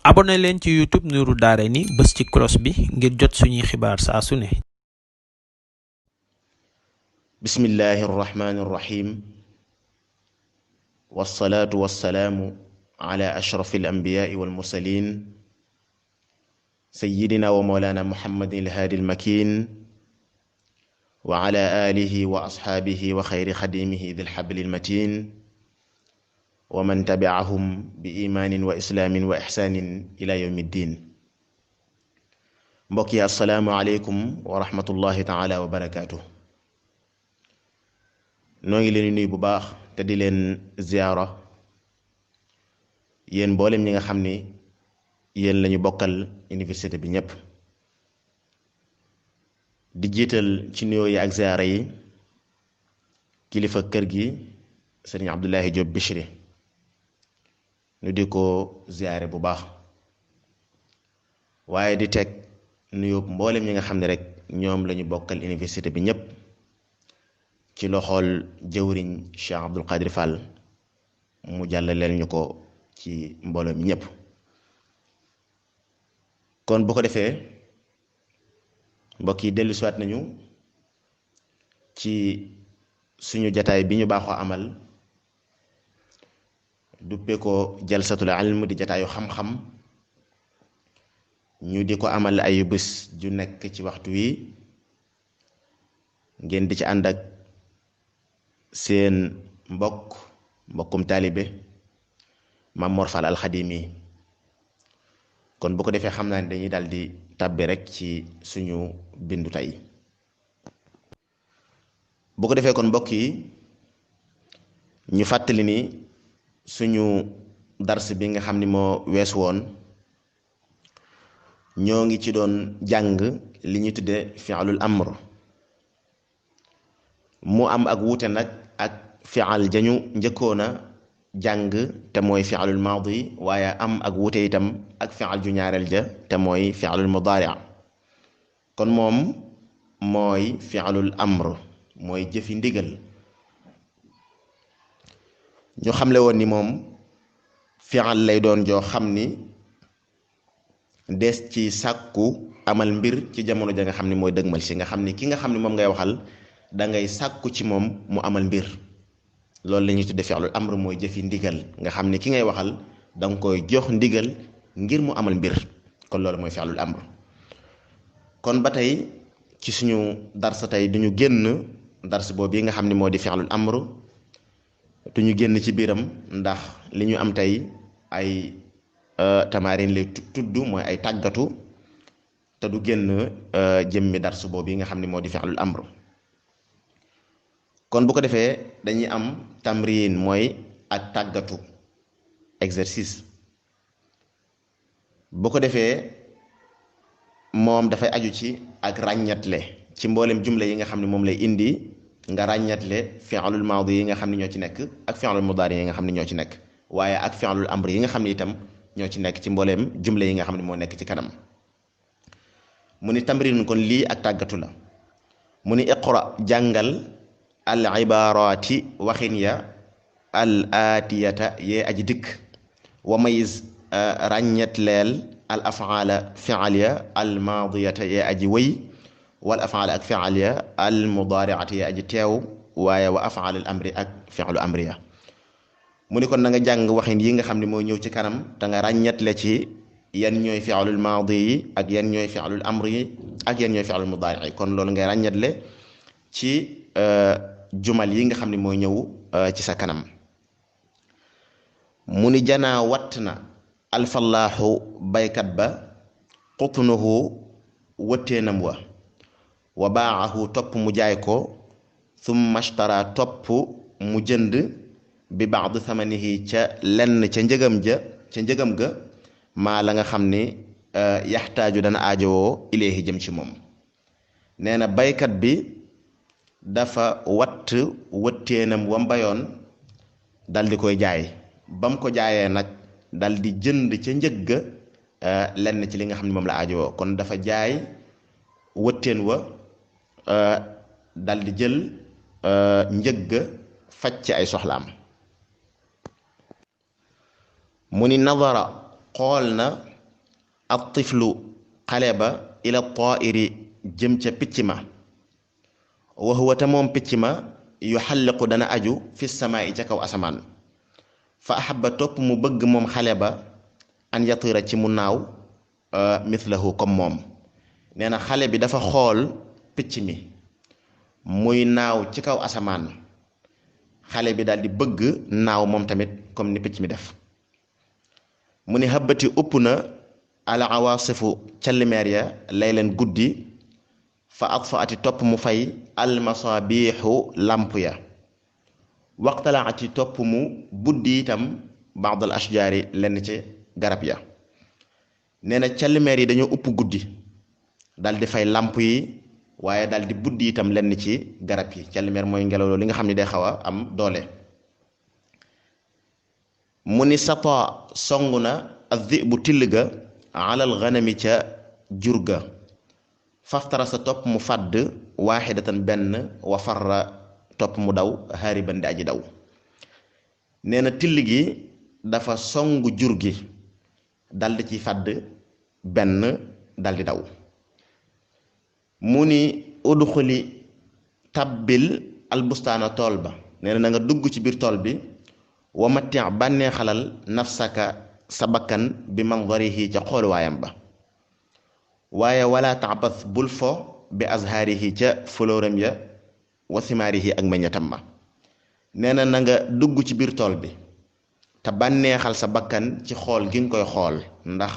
abonné leen ci YouTube Nourou Darayni bës ci cloche bi ngir jot suñuy xibaar saa su ne. bismillahi arrahmani irrahim wassalaatu wassalaamu ala ashrafi alambiyaai walmursalin sayidina wa mawlana muhammadin alhaadi almakin wa ala alihi wa asxaabihi wa xayri xadimihi dil xabli almatin wa man tabiahum bi imaanin wa islaamin wa ixsaanin ila yawmi ddin. mbokk yi assalaamu aleykum wa rahmatullahi taala wa barakaatuh. noo ngi leen di nuyu bu baax te di leen ziyaara yéen mboolem ñi nga xam ni yéen lañu bokkal université bi ñépp di jiital ci nuyoo yi ak ziyaara yi kilifa kër gi sëriñ Abdullahi Diop Bichri nu di ko ziyaare bu baax waaye di teg nuyoo mboolem ñi nga xam ne rek ñoom lañu bokkal université bi ñépp ci loxool jëwriñ Cheikh Abdul Qadir Fall mu jàllaleel ñu ko ci mbooloo mi ñépp. kon bu ko defee mbokk yi dellu siwaat nañu ci suñu jataay bi ñu baaxoo amal duppee ko jalsatul ilm di jataayu xam-xam ñu di ko amal ay bés ju nekk ci waxtu wi ngeen di ci ànd ak seen mbokkum taalibe Maam Mor Fall Alxadimi. kon bu ko defee xam naa ne dañuy daal di tàbbi rek ci suñu bindu tey. bu ko defee kon mbokk yi ñu fàttali ni suñu dars bi nga xam ni moo wees woon ñoo ngi ci doon jàng li ñuy tudde fi'lul amr mu am ak wuute nag ak fi'al jañu njëkkoona jàng te mooy fi'lul maadi waaye am ak wuute itam ak fi'al ju ñaareel ja te mooy fi'lul mudaari. kon moom mooy fi'lul amr mooy jëfi ndigal. ñu xamle woon ni moom fi'al lay doon joo xam ni des ci sàkku amal mbir ci jamono ja nga xam ni mooy dëgmal si nga xam ni ki nga xam ni moom ngay waxal dangay sàkku ci moom mu amal mbir. loolu la ñuy tudde fi'lul amr mooy jëfi ndigal nga xam ni ki ngay waxal danga koy jox ndigal ngir mu amal mbir. kon loolu mooy fi'lul amr. kon ba tey ci suñu dars tey duñu génn dars boobu yi nga xam ni moo di fi'lul amr duñu génn ci biiram ndax li ñu am tey ay tamarin lay tudd mooy ay tàggatu te du génn jëmmi dars boobu yi nga xam ni moo di fi'lul amr. kon bu ko defee dañuy am tamrin mooy ak tàggatu exercice. bu ko defee moom dafay aju ci ak ràññatle ci mboolem jumla yi nga xam ne moom lay indi nga ràññatle fi'lul maadi yi nga xam ne ñoo ci nekk ak fi'lul mudaari yi nga xam ne ñoo ci nekk waaye ak fi'lul amr yi nga xam ne itam ñoo ci nekk ci mboolem jumla yi nga xam ne moo nekk ci kanam. mu ni tamrin kon lii ak tàggatu la. mu ni iqra jàngal al ibaaraati waxin ya al aatiyata yee aji dikk wa mayiz ràññetleel al afaala fi'al ya al maadiyata yee aji wëy wal afaala ak fi'al ya al mudaari'ata yee aji teew waaye wa afaal al amri ak fi'lu amri ya. mu ni kon na nga jàng waxin yi nga xam ne mooy ñëw ci kanam te nga ràññetle ci yan ñooy fi'lul maadi yi ak yan ñooy fi'lul amri yi ak yan ñooy fi'lul mudaari yi. kon loolu ngay ràññetle ci jumal yi nga xam ne mooy ñëw ci sa kanam. mu ni janaa watt na alfallaaxu baykat ba qutnuhu wëtteenam wa baaxahu topp mu jaay ko thumma ashtara topp mu jënd bi baad thamanihi ca lenn ca njëgam ga maa la nga xam ni yaxtaaju dana aajowoo ilayhi jëm ci moom. nee na baykat bi dafa watt wëtteenam wam bayoon dal di koy jaay bam ko jaayee nag dal di jënd ca njëg ga lenn ci li nga xam ne moom la aajowoo. kon dafa jaay wëtteen wa dal di jël njëg ga faj ci ay soxlaam. mu ni nadara xool na at tiflu xale ba ila taa'iri jëm ca picc ma wa huwa te moom picc ma yuxalliqu dana aju fi samaa'i ca kaw asamaan fa ahabba topp mu bëgg moom xale ba an yatira ci mu naaw mithlahu comme moom nee na xale bi dafa xool picc mi muy naaw ci kaw asamaan xale bi daal di bëgg naaw moom tamit comme ni picc mi def mu ni habati upp na al awaasifu ca limeer ya laylan guddi fa atfaati topp mu fay almasaabiixu làmp ya waqtalaati topp mu buddi itam baadal ashjaari lenn ci garab ya nee na ca limeer yi dañoo upp guddi dal di fay làmp yi waaye dal di buddi itam lenn ci garab yi ca limeer mooy ngelaw li nga xam ne day xaw a am doole mu ni sata song na addi bu till ga alal ganami ca jur ga faftara sa topp mu fàdd waaxidatan benn wa farra topp mu daw hariban di aji daw nee na till gi dafa songu jur gi daldi ci fàdd benn daldi daw mu ni udxuli tabbil albustaana tool ba nee na nga dugg ci biir tool bi wa matti bànnee xalal nafsaka sa bakkan bi manzarihi ca xooluwaayam ba waaye wala taabas bul fo bi azhaarihi ca flooram ya wa simaarihi ak meññatam ma nee na nga dugg ci biir tool bi te bànneexal sa bakkan ci xool gi nga koy xool ndax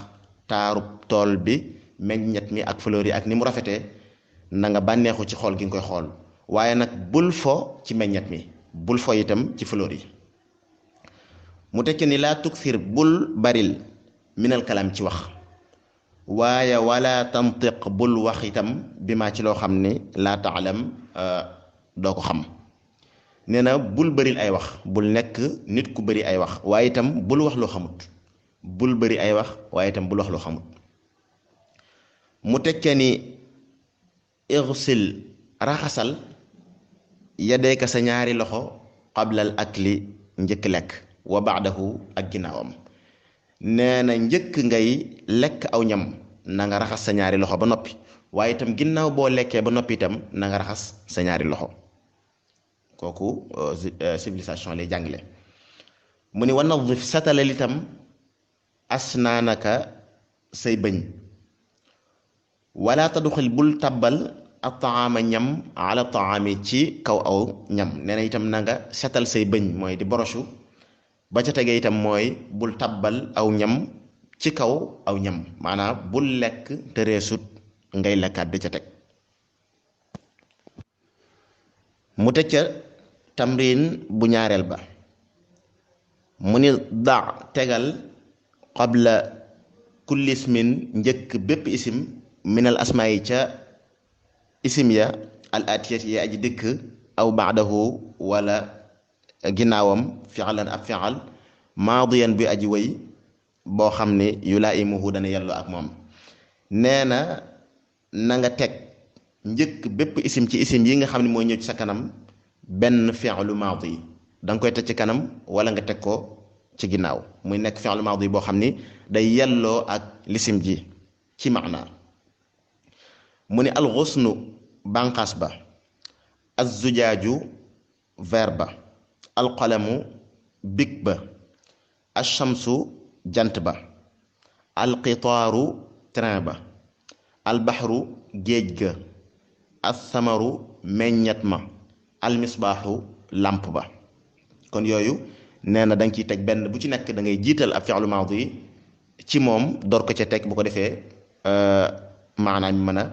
taarub tool bi meññat mi ak fleur yi ak ni mu rafetee na nga bànneexu ci xool gi nga koy xool waaye nag bul fo ci meññat mi bul fo itam ci fleur yi mu tekki ni laa tuksir bul baril minal kalam ci wax waaye wala tantiq bul wax itam bi maa ci loo xam ne laa taalam doo ko xam nee na bul bëril ay wax bul nekk nit ku bëri ay wax waaye itam bul wax loo xamut bul bëri ay wax waaye itam bul wax loo xamut mu tekkee ni irsil raxasal yadayka sa ñaari loxo qablal akli njëkk lekk wa baadahu ak ginnaawam nee na njëkk ngay lekk aw ñam na nga raxas sa ñaari loxo ba noppi waaye itam ginnaaw boo lekkee ba noppi itam na nga raxas sa ñaari loxo kooku civilisation lay jàngale mu ni wa nadif satalal itam asnaanaka say bëñ wala taduxil bul tabbal ataama ñam ala taami ci kaw aw ñam nee na itam na nga setal say bëñ mooy di borosu ba ca tege itam mooy bul tabbal aw ñam ci kaw aw ñam maanaam bul lekk te reesut ngay lekkaat di ca teg mu teg ca tamrin bu ñaareel ba mu ni da tegal qabla kulli ismin njëkk bépp isim minal asmaa yi ca isim ya al atiyat yi aji dëkk aw baadahu wala ginnaawam fi'lan ab fi'al maadiyan bi aji way boo xam ne yulaa'imuhu dana yelloo ak moom nee na nga teg njëkk bépp isim ci isim yi nga xam ne mooy ñëw ci sa kanam benn fi'lu maadi da nga koy teg ci kanam wala nga teg ko ci ginnaaw muy nekk fi'lu maadi boo xam ni day yelloo ak lisim ji ci maana mu ni alxusnu bànqaas ba azzujaaju verre ba alqalamu big ba alchamsu jant ba alqitaaru train ba albaxru géej ga alsamaru meññat ma almisbaaxu làmp ba kon yooyu nee na da nga ciy teg benn bu ci nekk da ngay jiital ab fi'lu maadi ci moom door ko ca teg bu ko defee maanaam mën a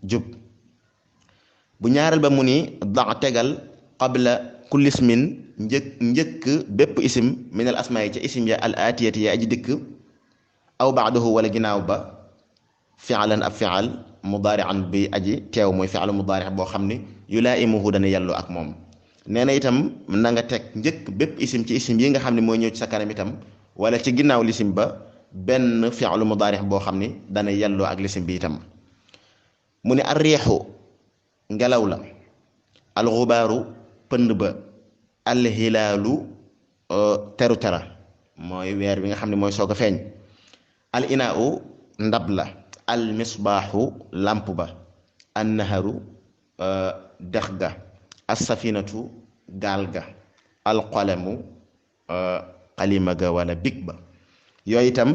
jub bu ñaareel ba mu ni da tegal qabla kulli ismin njëkk bépp isim min al asmaa yi ca isim ya al aatiyati ya aji dikk aw baadahu wala ginnaaw ba fi'lan ab fi'al mudaari'an bi aji teew mooy fi'lu mudaari' boo xam ni yulaa'imuhu dana yelloo ak moom nee na itam na nga teg njëkk bépp isim ci isim yi nga xam ne mooy ñëw ci sa kanam itam wala ci ginnaaw lisim ba benn fi'lu mudaari' boo xam ni dana yelloo ak lisim bi itam mu ne ar-riixu ngelaw la al-xubaaru pënd ba al-hilaalu teru tera mooy weer bi nga xam ne mooy soog a feeñ al-inaa'u ndab la, al misbaaxu làmp ba, an naharu dex ga, as safinatu gaal ga, al qalamu xalima ga wala big ba. yooyu itam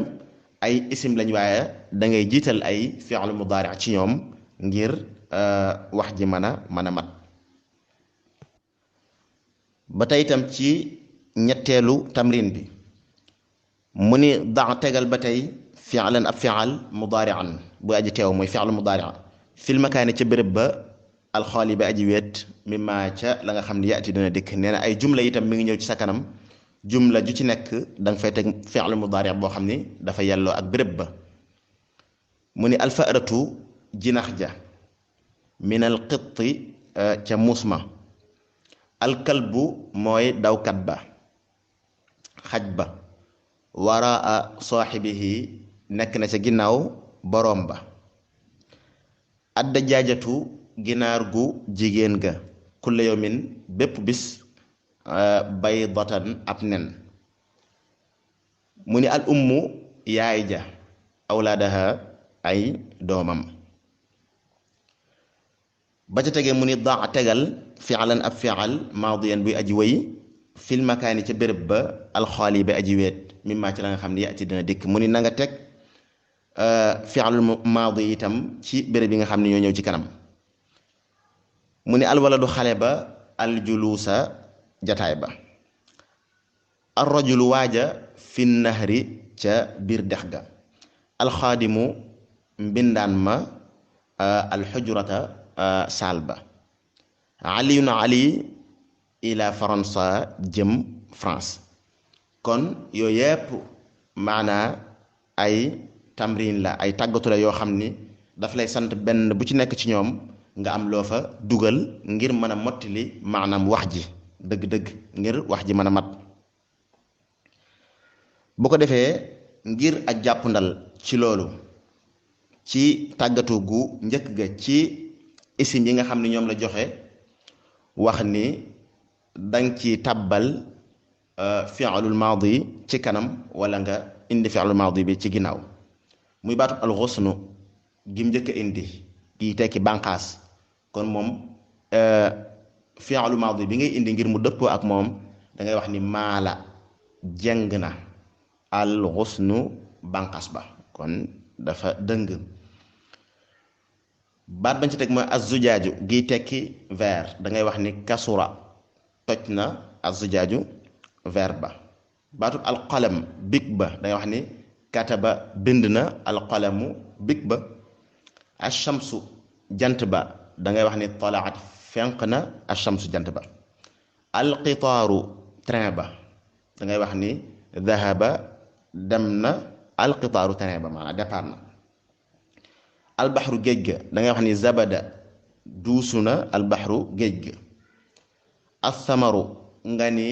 ay isim lañ waaye da ngay jiital ay fi'l mudaari ci ñoom ngir wax ji mën a mat. ba tey itam ci ñetteelu tamrin bi mu ni da tegal ba tey fi'lan ab fi'al mudaari'an bu aji teew mooy fi'l mudaari' fil makaani ca béréb ba alxaali ba aji weet mimma ca la nga xam ne yaati dina dikk. nee na ay jumla itam mi ngi ñëw ci sa kanam, jumla ju ci nekk da nga fay teg fi'l mudaari' boo xam ni dafa yelloo ak béréb ba. mu ni alfaratu jinax ja, min al qitti ca muus ma, alkalbu mooy dawkat ba, xaj ba, waraa saaxibihi nekk na ca ginnaaw boroom ba, addajaajatu ginaar gu jigéen ga, kulla yawmin bépp bis, baydatan ab nen. mu ni al ummu yaay ja, awlaadaha ay doomam. ba ca tegee mu ni daa tegal fi'lan ab fi'al maadiyan buy aji way, fil makaani ca béréb ba alxaali ba aji weet mimma ci la nga xam ne yaati dina dikk. mu ni na nga teg fi'lul maadi itam ci béréb yi nga xam ne ñoo ñëw ci kanam. mu ni alwaladu xale ba, aljuluusa jataay ba, arrajulu waaja fi nahri ca biir dex ga, alxaadimu mbindaan ma, alxujrata saal ba, aliyun ali ila faransa jëm France. kon yooyu yépp maanaa ay tamrin la, ay tàggatu la yoo xam ni daf lay sant benn bu ci nekk ci ñoom nga am loo fa dugal ngir mën a mottali maanaam wax ji dëgg-dëgg, ngir wax ji mën a mat. bu ko defee ngir ak jàppandal ci loolu, ci tàggatu gu njëkk ga ci isim yi nga xam ne ñoom la joxe, wax ni danga ci tàbbal fi'lul maadi ci kanam wala nga indi fi'lul maadi bi ci ginnaaw. muy baatu alxusnu gim njëkk a indi kii tekki bànqaas, kon moom fi'lul maadi bi ngay indi ngir mu dëppoo ak moom da ngay wax ni maala jeng na alxusnu bànqaas ba, kon dafa dëng. baat bañ ci teg mooy azzujaaju gi tekki verre, da ngay wax ni kasura toj na azzujaaju verre ba. baatub alqalam big ba da ngay wax ni kataba bind na alqalamu big ba. ashamsu jant ba da ngay wax ni talaat fenq na ashamsu jant ba. alqitaaru train ba da ngay wax ni dhahaba dem na alqitaaru train ba, maanaam départ na. albaxru géej ga da ngay wax ni zabada duusu na albaxru géej ga. athamaru nga ni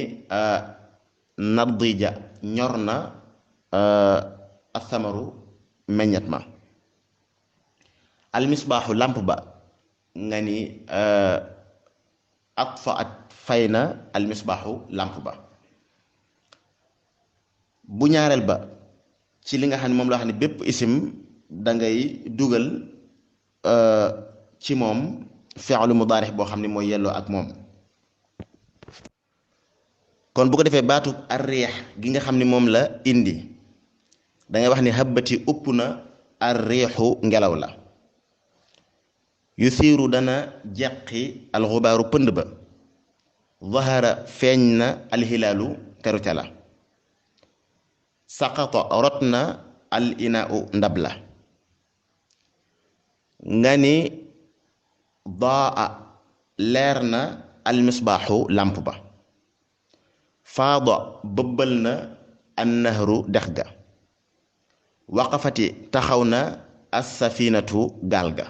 nadija ñor na athamaru meññat ma. almisbaaxu lamp ba nga ni atfaat fay na almisbaaxu lamp ba. bu ñaareel ba ci li nga xam ne moom la wax ni bépp isim da ngay dugal ci moom fi'lu mudaari boo xam ne mooy yelloo ak moom. kon bu ko defee baatu ar-riix gi nga xam ne moom la indi da ngay wax ni habbati upp na ar-riixu ngelaw la. yusiiru dana jeqi alxubaaru pënd ba. zahara feeñ na alxilaalu terute la. saqata rot na al inaau ndab la. nga ni daa leer na almisbaaxu làmp ba. faada bëbbal na annahru dex ga. waqafati taxaw na assafinatu gaal ga.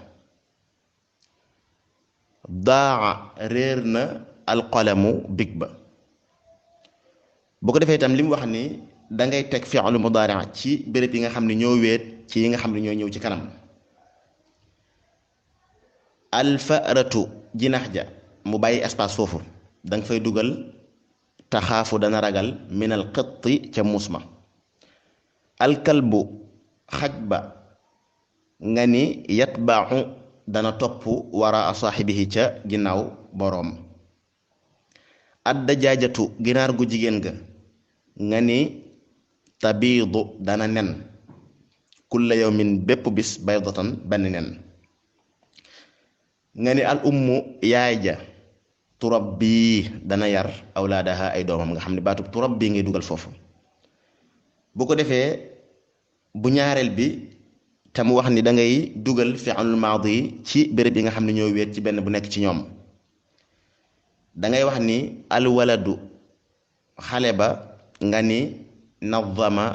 daa réer na alqalamu big ba. bu ko defee itam li mu wax ni dangay teg fi'lu mudaari ci béréb yi nga xam ne ñoo wéet ci yi nga xam ne ñoo ñëw ci kanam. alfaratu jinax ja mu bàyyi espace foofu danga fay dugal taxaafu dana ragal minal qitti ca muus ma. alkalbu xaj ba nga ni yatba'u dana topp wara saaxibihi ca ginnaaw boroom. ad-dajaajatu ginaar gu jigéen ga nga ni tabiidu dana nen kulla yawmin bépp bis baydatan benn nen. nga ni al ummu yaay ja turabbi dana yar awlaadaha ay doomam, nga xam ne baatub turabbi ngay dugal foofu. bu ko defee bu ñaareel bi te mu wax ni da ngay dugal fi'lul maadi ci béréb yi nga xam ne ñoo wéet ci benn bu nekk ci ñoom. da ngay wax ni alwaladu xale ba nga ni nazama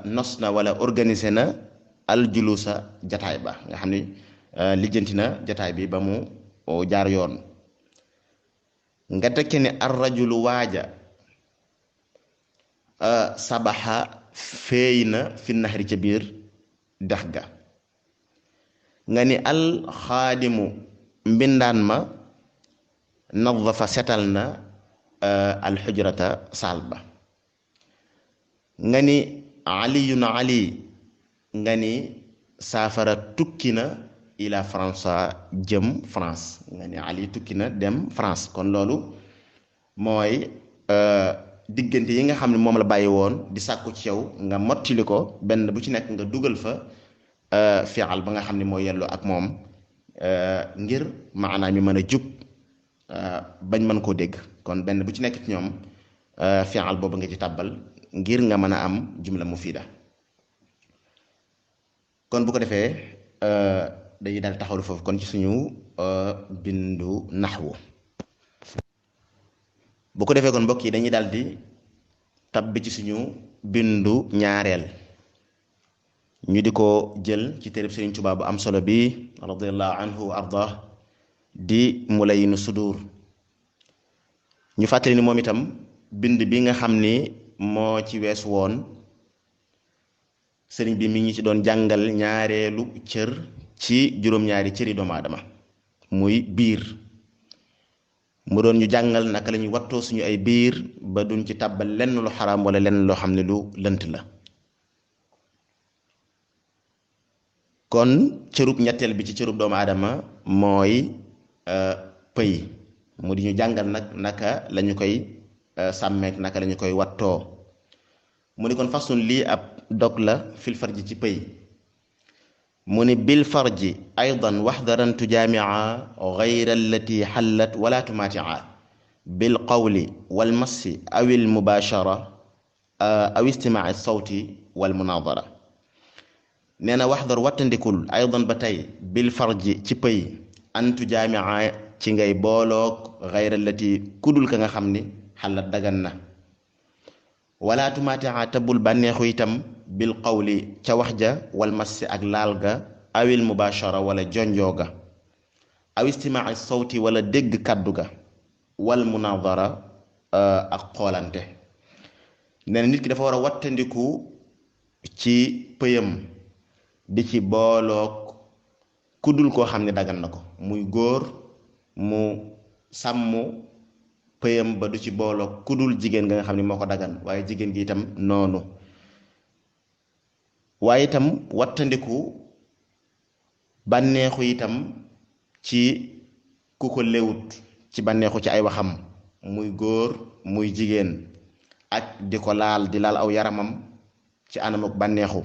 nos na wala organisé na aljulusa jataay ba, nga xam ni lijjanti na jataay bi ba mu jaar yoon. nga tekke ni arrajulu waaja sabaxa feey na fi naxari ca biir dex ga. nga ni alxaadimu mbindaan ma nadafa setal na alxujrata saal ba. nga ni aliyun ali nga ni saafara tukki na ila faransa jëm France, nga ni ali tukki na dem France. kon loolu mooy diggante yi nga xam ne moom la bàyyi woon di sàkku ci yow nga mottili ko, benn bu ci nekk nga dugal fa fi'al ba nga xam ne mooy yelloo ak moom ngir maanaam mi mën a jub bañ mën koo dégg. kon benn bu ci nekk ci ñoom fi'al boobu nga ci tàbbal ngir nga mën a am jumla mufida. kon bu ko defee dañuy daal taxawlu foofu kon ci suñu bindu naxwu. bu ko defee kon mbokk yi dañuy daal di tabbi ci suñu bindu ñaareel, ñu di ko jël ci téereb Sëriñ Tuubaa bu am solo bi radiyallahu anhu wa ardah di Mulayinu Sudur. ñu fàttali ni moom itam bind bi nga xam ni moo ci wees woon sëriñ bi mi ngi ci doon jàngal ñaareelu cër ci juróom-ñaari cëri doomu aadama muy biir. mu doon ñu jàngal naka la ñuy wattoo suñu ay biir ba duñ ci tàbbal lenn lu xaraam wala lenn loo xam ne lu lënt la. kon cërub ñetteel bi ci cërub doomu aadama mooy pëy, mu di ñu jàngal nag naka la ñu koy sàmmeek naka la ñu koy wattoo. mu ni kon façon lii ab dog la fil farji ci pëy. mu ni bil farji aydan waxdaran tujaamia gayra allati xallat wala tumaatia bil qawli wal massi awil mubashara aw istimaai sawti wal munadara. nee na waxdar wattandikul aydan ba tey bil farji ci pëy an tujaamia ci ngay booloog gayra allati kudul ka nga xam ni xallat dagan na. wala tumaatia tabul bànneexu itam bil qawli ca wax ja wal massi ak laal ga awil mubashara wala jonjoo ga aw istimaai sawti wala dégg kàddu ga wal munadara ak xoolante. nee na nit ki dafa war a wattandiku ci pëyam di ci booloog kudul koo xam ne dagan na ko, muy góor mu sàmm pëyam ba du ci booloog kudul jigéen nga xam ne moo ko dagan, waaye jigéen gi itam noonu. waaye itam wattandiku bànneexu itam ci ku ko lewut ci bànneexu ci ay waxam, muy góor muy jigéen, ak di ko laal di laal aw yaramam ci anamuk bànneexu,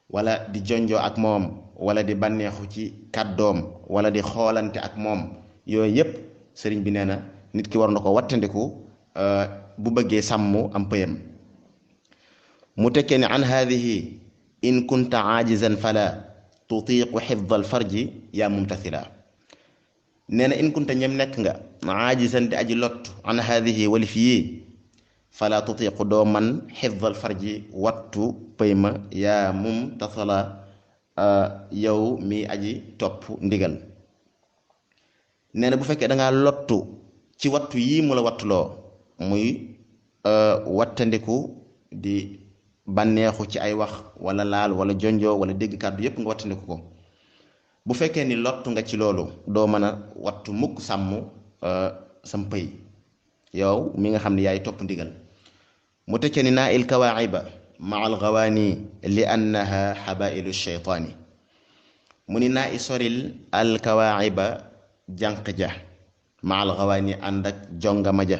wala di jonjoo ak moom, wala di bànneexu ci kàddoom, wala di xoolante ak moom. yooyu yépp sëriñ bi nee na nit ki war na ko wattandiku bu bëggee sàmm am pëyam. mu tekkee ne an haadihi in kunta aajizan fala tutiqu xifda alfarji yaa mumtathila. nee na in kunta ñem nekk nga aajizan di aji lott an haadihi walif yii fala tutiqu doo man xifda alfarji wattu pëy ma yaa mumtathala yow mi aji topp ndigal. nee na bu fekkee da ngaa lottu ci wattu yii mu la wattuloo, muy wattandiku di bànneexu ci ay wax wala laal wala jonjoo wala dégg kàddu yépp nga wattandiku ko. bu fekkee ni lottu nga ci loolu doo mën a wattu mukk sàmm sam pëy yow mi nga xam ne yaay topp ndigal. mu tekkee ni naa il kawaaxiba maa al gawaani li annaha xabailu sheytaani. mu ni naa i soril alkawaaxiba jànq ja maal xawaani ànd ak jongama ja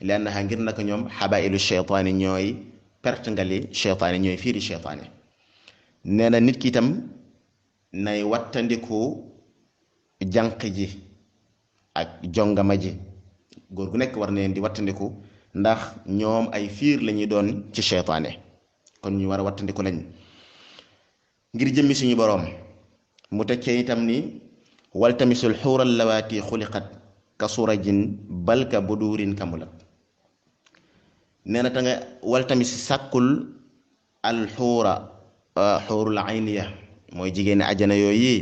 li annaha ngir naka ñoom xabailu cheytaani ñooy perte ngali cheytaani ñooy fiiri cheytaani nee na nit ki itam nay wattandiku jànq ji ak jongama ji góor gu nekk war na leen di wattandiku ndax ñoom ay fiir lañuy doon ci cheytaane kon ñu war a wattandiku lañ ngir jëmmi suñu boroom mu tekkee itam ni waltamisul xuural lawaati xuliqat ka surajin bal ka buduurin kamulat nee na ta nga waltamis sàkkul alxuura xuurul ayniya mooy jigéeni ajana yooyu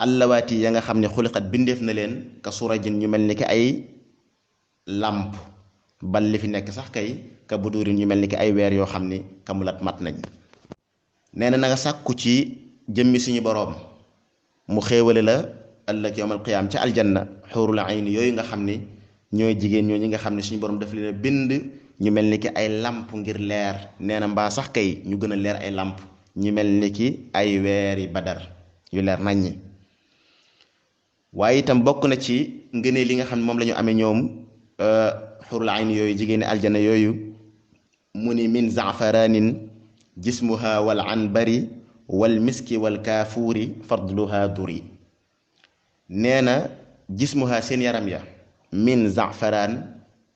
allawaati ya nga xam ne xuliqat bindeef na leen ka surajin ñu mel ni ki ay làmp bal li fi nekk sax kay ka buduurin ñu mel ni ki ay weer yoo xam ni kamulat mat nañ nee na nga sàkku ci jëmmi suñu boroom mu xéewale la ëllëg yawmal qiyaam ca aljanna xuurul ayni yooyu nga xam ni ñooy jigéen ñooñu nga xam ne suñu boroom daf leen a bind ñu mel ni ki ay làmp ngir leer nee na mbaa sax kay ñu gën a leer ay làmp ñu mel ni ki ay weeri badar yu leer naññi waaye itam bokk na ci ngëneel li nga xam ne moom la ñu amee ñoom xuurul ayni yooyu jigéeni aljanna yooyu mu ni min zafaraanin jismuha wal anbari wal miski wal kaafuuri fadluha duri nee na jismuha seen yaram ya min zafaraan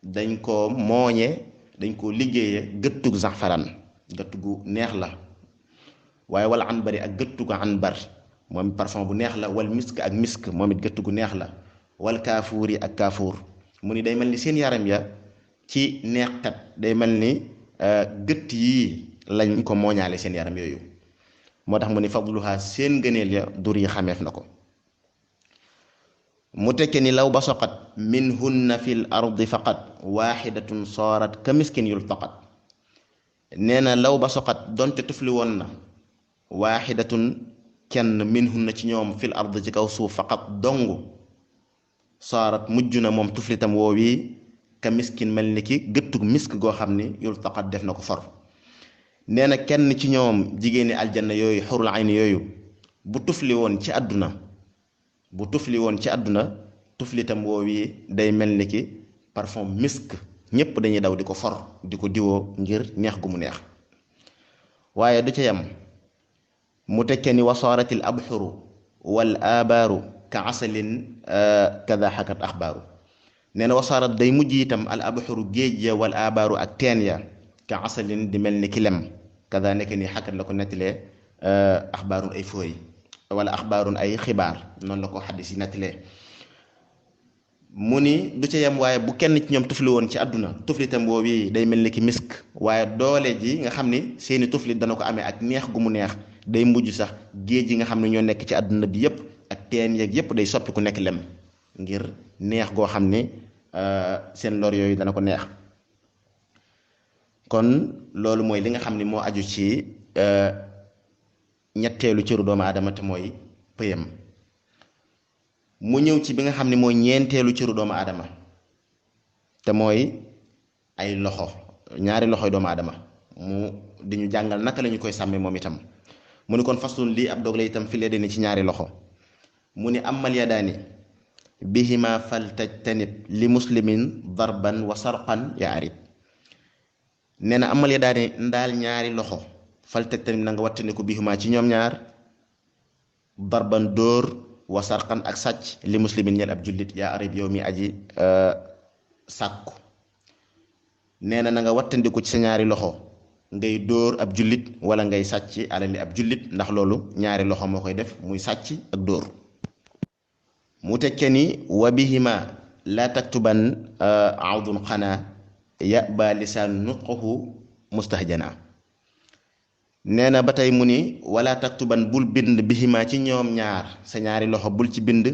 dañ koo mooñe dañ koo liggéeye gëttug zafaraan gëtt gu neex la waaye wal anbari ak gëttu gu anbar moom parfum bu neex la wal misk ak misk moom it gëtt gu neex la wal kaafuuri ak kaafuur mu ni day mel ni seen yaram ya ci neexkat day mel ni gëtt yii lañ ko mooñaale seen yaram yooyu moo tax mu ni fadluha seen gëneel ya dur yi xameef na ko mu tekke ni law basaqat minhunna fil ardi faqat waxidatun saarat ka miskin yultaqat nee na law basaqat donte tufli woon na waxidatun kenn minhunna ci ñoom fil ardi ci kaw suuf faqat dong saarat mujj na moom tuflitam woowi ka miskin mel ni ki gëttug misk goo xam ni yultaqat def na ko for nee na kenn ci ñoom jigéeni aljanna yooyu xurul ayni yooyu bu tufli woon ci àdduna tuflitam woowi day mel ni ki parfum misk ñépp dañuy daw di ko for di ko diwoo ngir neex gu mu neex waaye du ca yam mu tekkee ni wasaaratil abxuru wal abaaru ka asalin kada xakat axbaaru nee na wasaarat day mujj itam al abxuru géej ya wal abaaru ak teen ya ka asalin di mel ni ki lem kada nekk ni xakat la ko nettalee axbaarun ay fooy wala axbaarun ay xibaar noonu la ko xaddis yi nettalee mu ni du ca yem waaye bu kenn ci ñoom tufli woon ci àdduna tuflitam boobu day mel ni ki misk waaye doole ji nga xam ni seeni tuflit dana ko amee ak neex gu mu neex day mujj sax géej yi nga xam ne ñoo nekk ci àdduna bi yépp ak teen yeeg yépp day soppi ku nekk lem ngir neex goo xam ni seen lor yooyu dana ko neex kon loolu mooy li nga xam ni moo aju ci ñetteelu cëru doomu aadama te mooy pëyam mu ñëw ci bi nga xam ne mooy ñeenteelu cëru doomu aadama te mooy ay loxo ñaari loxoy doomu aadama mu di ñu jàngal naka la ñu koy sàmmee moom itam mu ni kon faslun lii ab dog la itam fi lee ni ci ñaari loxo mu ni amal yadaani bihima faltajtanib li muslimin darban wa sarqan ya arib nee na amal yadaani ndaal ñaari loxo faltajtanib na nga wattandiku bihima ci ñoom ñaar darban dóor wa sarqan ak sàcc li muslimin ñel ab jullit yaa arib yow mi aji sàkku nee na nga wattandiku ci sa ñaari loxo ngay dóor ab jullit wala ngay sàcc alali ab jullit ndax loolu ñaari loxo moo koy def muy sàcc ak dóor mu tekke ni wa bihima laa taktuban awdun xanaa yaba lisaan nutquhu mustahjana nee na ba tey mu ni wala taktuban bul bind bihima ci ñoom ñaar sa ñaari loxo bul ci bind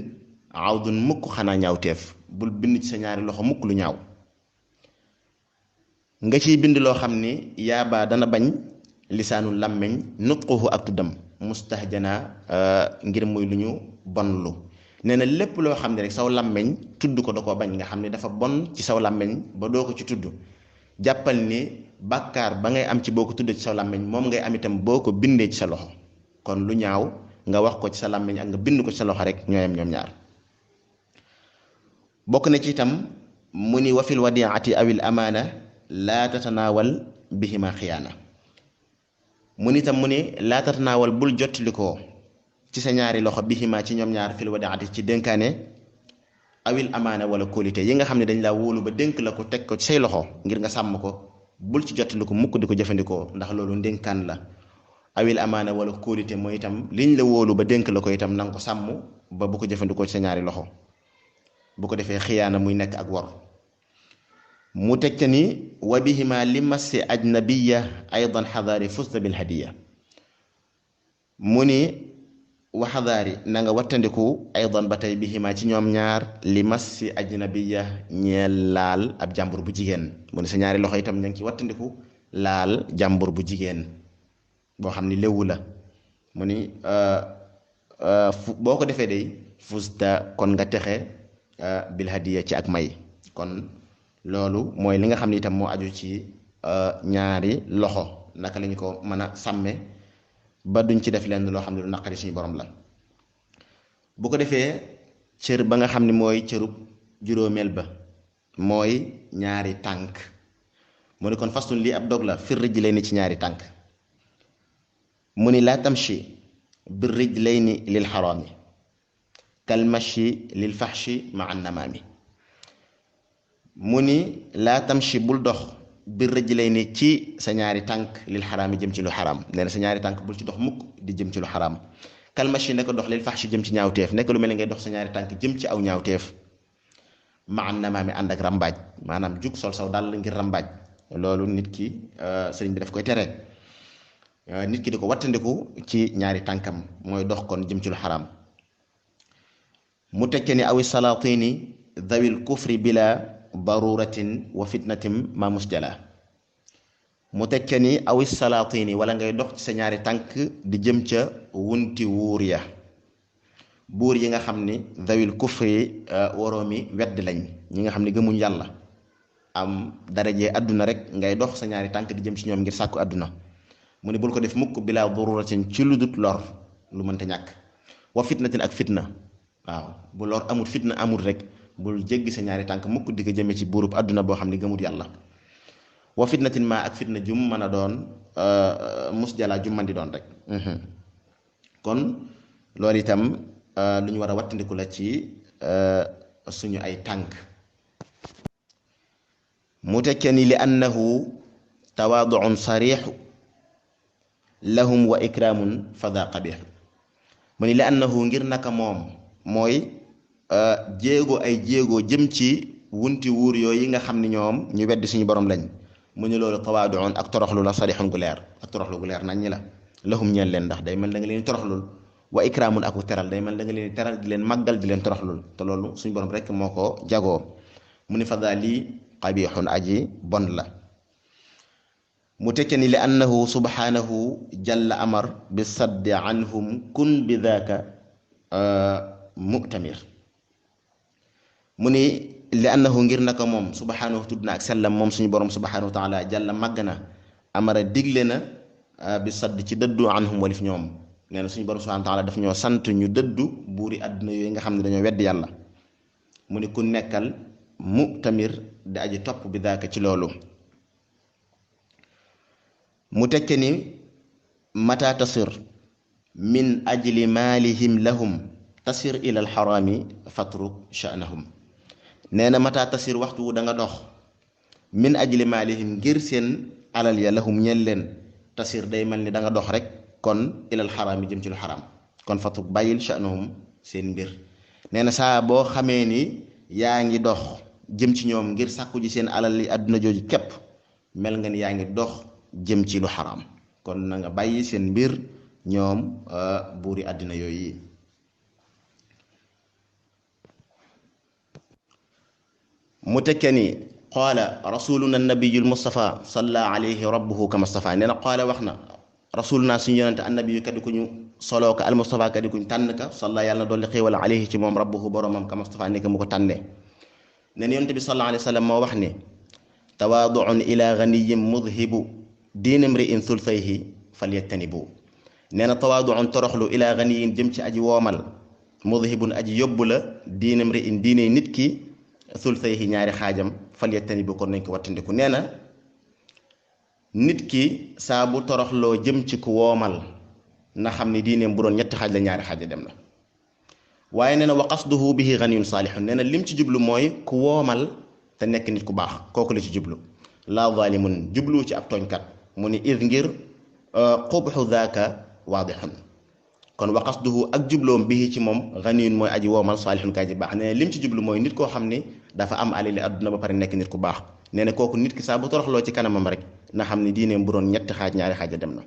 awdun mukk xanaa ñaawteef bul bind ci sa ñaari loxo mukk lu ñaaw nga ciy bind loo xam ni yaaba dana bañ lisaanu làmmeñ nutquhu ak tuddam mustahjana ngir muy lu ñu bonlu nee na lépp loo xam ne rek saw làmmeñ tudd ko da koo bañ nga xam ne dafa bon ci saw làmmeñ ba doo ko ci tudd jàppal ni bàkkaar ba ngay am ci boo ko tuddee ci saw làmmeñ moom ngay am itam boo ko bindee ci sa loxo kon lu ñaaw nga wax ko ci sa làmmiñ ak nga bind ko ci sa loxo rek ñooyam ñoom ñaar. bokk na ci itam mu ni wa fil wadiati awil amaana laa tatanaawal bihima xiyaana. mu ni itam mu ni laa tatanaawal bul jottalikoo ci sa ñaari loxo bihima ci ñoom ñaar fil wadiati ci dénkaane awil amaana wala kóolite yi nga xam ne dañ laa wóolu ba dénk la ko teg ko ci say loxo ngir nga sàmm ko bul ci jottaliku mukk di ko jëfandikoo ndax loolu ndénkaan la. awil amaana wala kóolite mooy itam liñ la wóolu ba dénk la ko itam na nga ko sàmm ba bu ko jëfandikoo ci sa ñaari loxo bu ko defee xiyaana muy nekk ak wor. mu teg ca ni wa bihima li massi ajnabiya aydan xadaari fusta bil hadiya. mu ni wa xadaari na nga wattandiku aydan ba tey bihima ci ñoom ñaar li massi ajnabiya ñeel laal ab jàmbur bu jigéen. mu ni sa ñaari loxo itam na nga ci wattandiku laal jàmbur bu jigéen boo xam ni léwu la. mu ni boo ko defee day fusta kon nga texe bil hadiya ci ak may. kon loolu mooy li nga xam ne itam moo aju ci ñaari loxo naka lañu ko mën a sàmme ba duñ ci def lenn loo xam ne lu naqari suñu borom la. bu ko defee cër ba nga xam ne mooy cërub juróomeel ba mooy ñaari tànk. mu ni kon fastun lii ab dog la fir rijlayni ci ñaari tànk. mu ni laa tamshi bir rijlayni lil xaraami kal mashi lil faxshi ma an namaami. mu ni laa tamshi bul dox bir rijlayni ci sa ñaari tànk lil xaraami jëm ci lu xaraam. nee na sa ñaari tànk bul ci dox mukk di jëm ci lu xaraam. kal mashi nekk dox lil faxshi jëm ci ñaawteef nekk lu mel ni ngay dox sa ñaari tànk jëm ci aw ñaawteef ma an namaami ànd ak rambaaj maanaam jug sol saw dal ngir rambaaj. loolu nit ki sëriñ bi daf koy tere. nit ki di ko wattandiku ci ñaari tànkam mooy dox kon jëm ci lu xaraam. mu tekke ni awi salaatini dawil kufri bila daruratin wa fitnatin ma musjala. mu tekke ni awi salaatini wala ngay dox ci sa ñaari tànk di jëm ca wunti wuur ya buur yi nga xam ni dawil kufri waroomi wedd lañ ñi nga xam ni gëmuñ yàlla am darajee àdduna rek ngay dox sa ñaari tànk di jëm ci ñoom ngir sàkku àdduna. mu ne bul ko def mukk bilaa daruratin ci lu dut lor lu mënta ñàkk wa fitnatin ak fitna. waaw bu lor amul fitna amul rek bul jéggi sa ñaari tànk mukk di ko jëme ci buurub àdduna boo xam ne gëmut yàlla. wa fitnatin ma ak fitna jum mën a doon musjala jum man di doon rek. kon loolu itam lu ñu war a wattandiku la ci suñu ay tànk. mu tekkee ni li annahu tawaaduun sarixu lahum wa ikraamun fada qabih. mu ni li annahu ngir naka moom mooy jéego ay jéego jëm ci wunti wuur yooyu nga xam ni ñoom ñu weddi suñu borom lañ. mu ni loolu tawaaduun ak toroxlu la sarixun gu leer ak toroxlu gu leer nañ ñi la lahum ñeel leen ndax day mel da nga leen toroxlul wa ikraamun aku teral day mel da nga leen teral di leen màggal di leen toroxlul te loolu suñu borom rek moo ko jagoo. mu ni fada lii qabixun aji bon la. mu tekke ni li annahu subhanahu jalla amar bi saddi anhum kun bi daaka mu'tamir. mu ni li annahu ngir naka moom subhanahu tudd na ak sellam moom suñu borom subhanahu wa taala jalla màgg na amara digle na bi sadd ci dëddu anhum walif ñoom. nee na suñu borom subhanahu wa taala daf ñoo sant ñu dëddu buuri àdduna yooyu nga xam ne dañoo weddi yàlla. mu ni ku nekkal mu'tamir di aji topp bi daaka ci loolu. mu tekke ni mata tasir min ajli maalihim lahum tasir ila alxaraami fatruk sha'nahum. nee na mata tasir waxtu wu da nga dox min ajli maalihim ngir seen alal ya lahum ñeel leen tasir day mel ni da nga dox rek kon ila alxaraami jëm ci lu xaraam kon fatruk bàyyil sha'nahum seen mbir. nee na saa boo xamee ni yaa ngi dox jëm ci ñoom ngir sàkku ji seen alal yi àdduna jooju képp mel nga ni yaa ngi dox jëm ci lu xaraam kon na nga bàyyi seen mbir ñoom buuri àddina yooyu. mu tekke ni qaala rasuluna nabiyul mustafa salla alayhi rabbuhu kama stafa. nee na qaala wax na rasuluna suñu yonente annabiyu kadi ku ñu soloo ka al mustafa kadi ku ñu tànn ka salla yàlla na dolli xéewal alayhi ci moom rabbuhu boromam kama stafa nekk mu ko tànnee. nee na yonente bi sallallahu alayhi wa sallam moo wax ni tawaaduun ila ganiyin mudhibu diina mri'in sulfayhi falyattanibu. nee na tawaaduun toroxlu ila ganiyin jëm ci aji woomal mudhibun aji yóbbu la diinam ri in diine nit ki sulsayhi ñaari xaajam falyettani bu kon nañ ko wattandiku. nee na nit ki saa bu toroxloo jëm ci ku woomal na xam ni diineem bu doon ñetti xaaj la ñaari xaaj dem na. waaye nee na wa qasduhu bihi ganiyun saalihun nee na lim ci jublu mooy ku woomal te nekk nit ku baax kooku la ci jublu. laa zalimun jublu ci ab tooñkat mu ni id ngir qubxu daaka waadixun kon wa qasduhu ak jubloom bihi ci moom ganiyun mooy aji woomal saalihun kaay ji baax nee na lim ci jublu mooy nit koo xam ni dafa am alali adduna ba pare nekk nit ku baax. nee na kooku nit ki saa bu toroxloo ci kanamam rek na xam ni diineem bu doon ñetti xaaj ñaari xaaj dem na.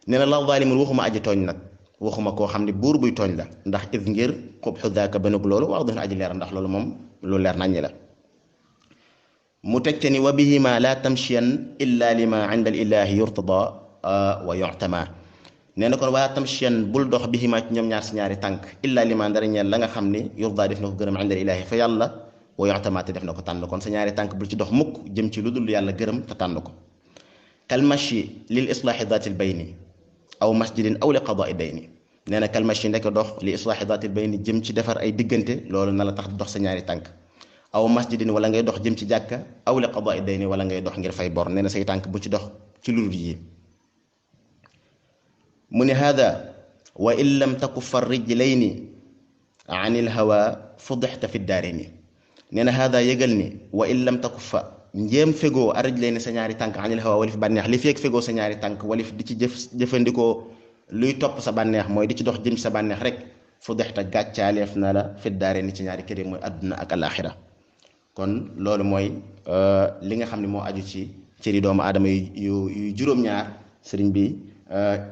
nee na laa zalimun waxuma aji tooñ nag waxuma koo xam ni buur buy tooñ la ndax id ngir qubxu daaka benug loolu waadixun aji leer ndax loolu moom lu leer naññi la. mu tegte ni wa bihima la tamchiyan illa lima inda al ilahi yurtada wa yu'tama nee na kon wala tamchiyan bul dox bihima ci ñoom ñaar si ñaari tànk illa lima ndara ñeel la nga xam ni yurda def na ko gërëm inda al ilahi fa yàlla wa yu'tama te def na ko tànn kon sa ñaari tànk bul ci dox mukk jëm ci lu dul yàlla gërëm te tànn ko. kalmashi lil islaahi daatil bayni aw masjidin aw li qadaai dayni nee na kalmashi ndeke dox li islaahi daatil bayni jëm ci defar ay diggante loolu na la tax dox sa ñaari tànk. aw masjidin wala ngay dox jëm ci jàkka aw li qadaa dayni wala ngay dox ngir fay bor nee na say tànk bu ci dox ci lu dul yi. mu ni hada wa in lam takuffa rijlayni an il hawa fudixta fi daarayni nee na hada yëgal ni wa in lam takuffa njéem fegoo a rijlayni sa ñaari tànk an il hawa walif bànneex li feeg fegoo sa ñaari tànk walif di ci jëfandikoo luy topp sa bànneex mooy di ci dox jëm sa bànneex rek fudixta gàccaaleef na la fi daarayni ci ñaari kër yi mooy adduna ak alaxira. kon loolu mooy li nga xam ne moo aju ci cëri doomu aadama yu juróom-ñaar sëriñ bi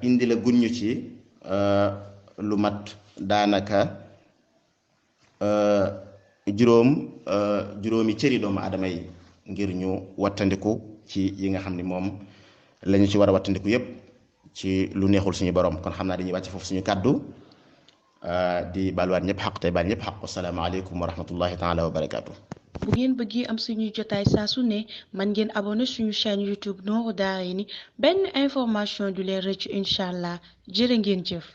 indi la gunñu ci lu mat daanaka juróomi cëri doomu aadama yi ngir ñu wattandiku ci yi nga xam ne moom la ñu ci war a wattandiku yépp ci lu neexul suñu borom kon xam naa dañuy wàcc foofu suñu kàddu di balwaat ñëpp xaq tey baal ñëpp xaq wasalaamaaleykum wa rahmatullahi taala wa barakaatu. bu ngeen bëggee am suñuy jotaay saa su ne man ngeen abonné suñu chaîne YouTube Nourou Darayni benn information du leen rëcc incha allah jërë ngeen jëf.